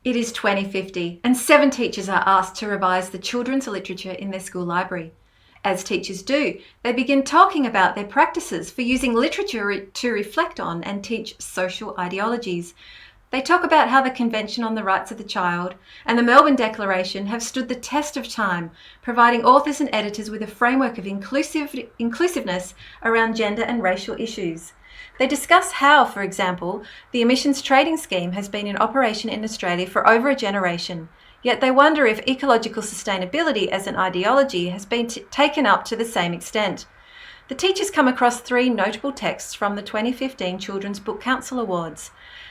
It is 2050, and 7 teachers are asked to revise the children's literature in their school library. As teachers do, they begin talking about their practices for using literature to reflect on and teach social ideologies. They talk about how the Convention on the Rights of the Child and the Melbourne Declaration have stood the test of time, providing authors and editors with a framework of inclusiveness around gender and racial issues. They discuss how, for example, the emissions trading scheme has been in operation in Australia for over a generation, yet they wonder if ecological sustainability as an ideology has been taken up to the same extent. The teachers come across 3 notable texts from the 2015 Children's Book Council Awards.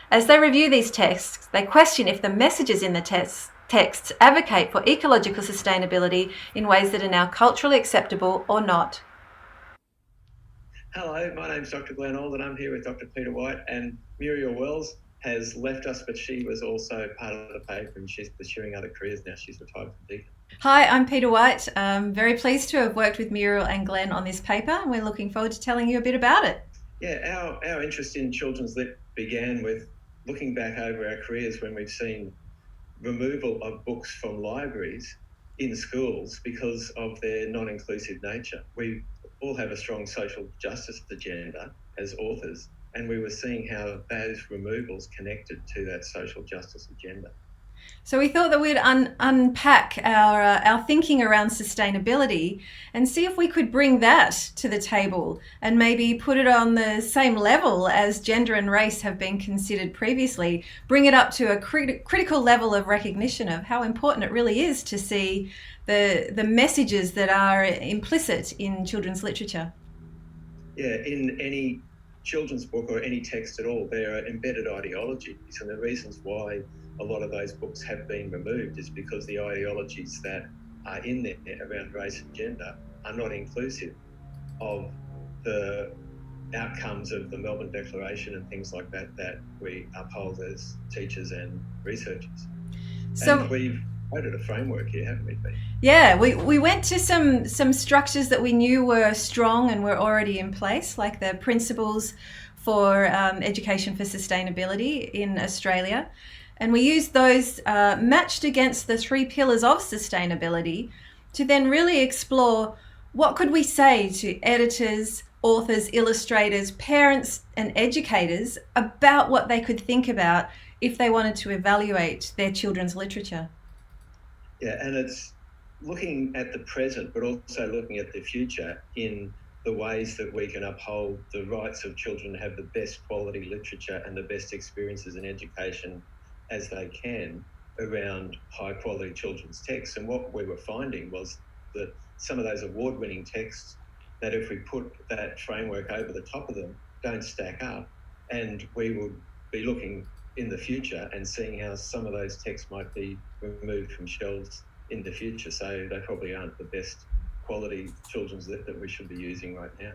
As they review these texts, they question if the messages in the texts advocate for ecological sustainability in ways that are now culturally acceptable or not. Hello, my name's Dr. Glenn Auld and I'm here with Dr. Peter White, and Muriel Wells has left us, but she was also part of the paper and she's pursuing other careers now. She's retired from Deakin. Hi, I'm Peter White. I'm very pleased to have worked with Muriel and Glenn on this paper, and we're looking forward to telling you a bit about it. Yeah, our interest in children's lit began with looking back over our careers when we've seen removal of books from libraries in schools because of their non-inclusive nature. We all have a strong social justice agenda as authors, and we were seeing how those removals connected to that social justice agenda. So we thought that we'd unpack our thinking around sustainability and see if we could bring that to the table and maybe put it on the same level as gender and race have been considered previously, bring it up to a critical level of recognition of how important it really is to see the messages that are implicit in children's literature. Yeah, in any children's book or any text at all, there are embedded ideologies, and the reasons why a lot of those books have been removed is because the ideologies that are in there around race and gender are not inclusive of the outcomes of the Melbourne Declaration and things like that that we uphold as teachers and researchers. And we've created a framework here, haven't we, Pete? Yeah, we went to some structures that we knew were strong and were already in place, like the principles for education for sustainability in Australia. And we used those matched against the 3 pillars of sustainability to then really explore what could we say to editors, authors, illustrators, parents and educators about what they could think about if they wanted to evaluate their children's literature. Yeah, and it's looking at the present, but also looking at the future in the ways that we can uphold the rights of children to have the best quality literature and the best experiences in education as they can around high quality children's texts. And what we were finding was that some of those award-winning texts, that if we put that framework over the top of them, don't stack up. And we would be looking in the future and seeing how some of those texts might be removed from shelves in the future. So they probably aren't the best quality children's lit that we should be using right now.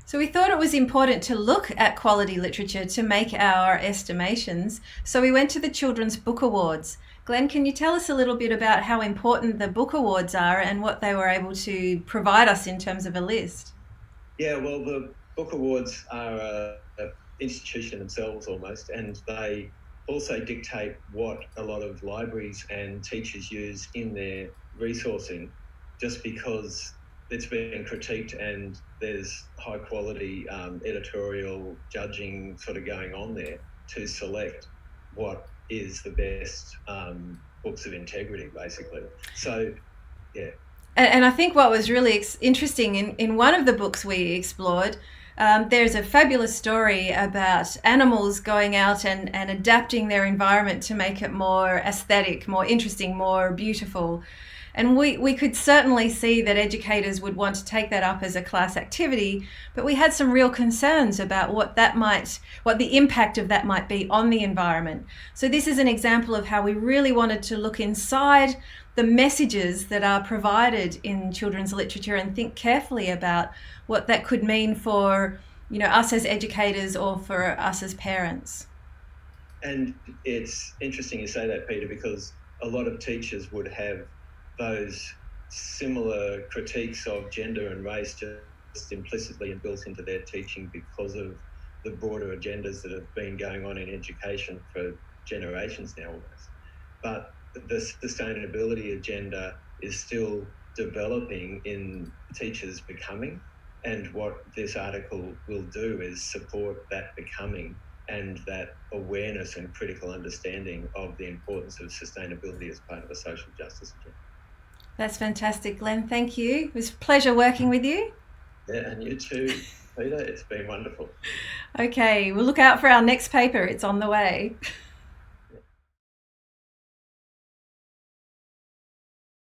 So we thought it was important to look at quality literature to make our estimations. So we went to the Children's Book Awards. Glenn, can you tell us a little bit about how important the book awards are and what they were able to provide us in terms of a list? Yeah, well, the book awards are an institution themselves almost, and they also dictate what a lot of libraries and teachers use in their resourcing, just because it's been critiqued and there's high quality editorial judging sort of going on there to select what is the best books of integrity, basically. So, yeah. And I think what was really interesting in one of the books we explored, there's a fabulous story about animals going out and adapting their environment to make it more aesthetic, more interesting, more beautiful. And we could certainly see that educators would want to take that up as a class activity, but we had some real concerns about what the impact of that might be on the environment. So this is an example of how we really wanted to look inside the messages that are provided in children's literature and think carefully about what that could mean for, us as educators or for us as parents. And it's interesting you say that, Peter, because a lot of teachers would have those similar critiques of gender and race just implicitly and built into their teaching because of the broader agendas that have been going on in education for generations now almost. but the sustainability agenda is still developing in teachers becoming. And what this article will do is support that becoming and that awareness and critical understanding of the importance of sustainability as part of a social justice agenda. That's fantastic, Glenn. Thank you. It was a pleasure working with you. Yeah, and you too, Peter. It's been wonderful. Okay, we'll look out for our next paper. It's on the way.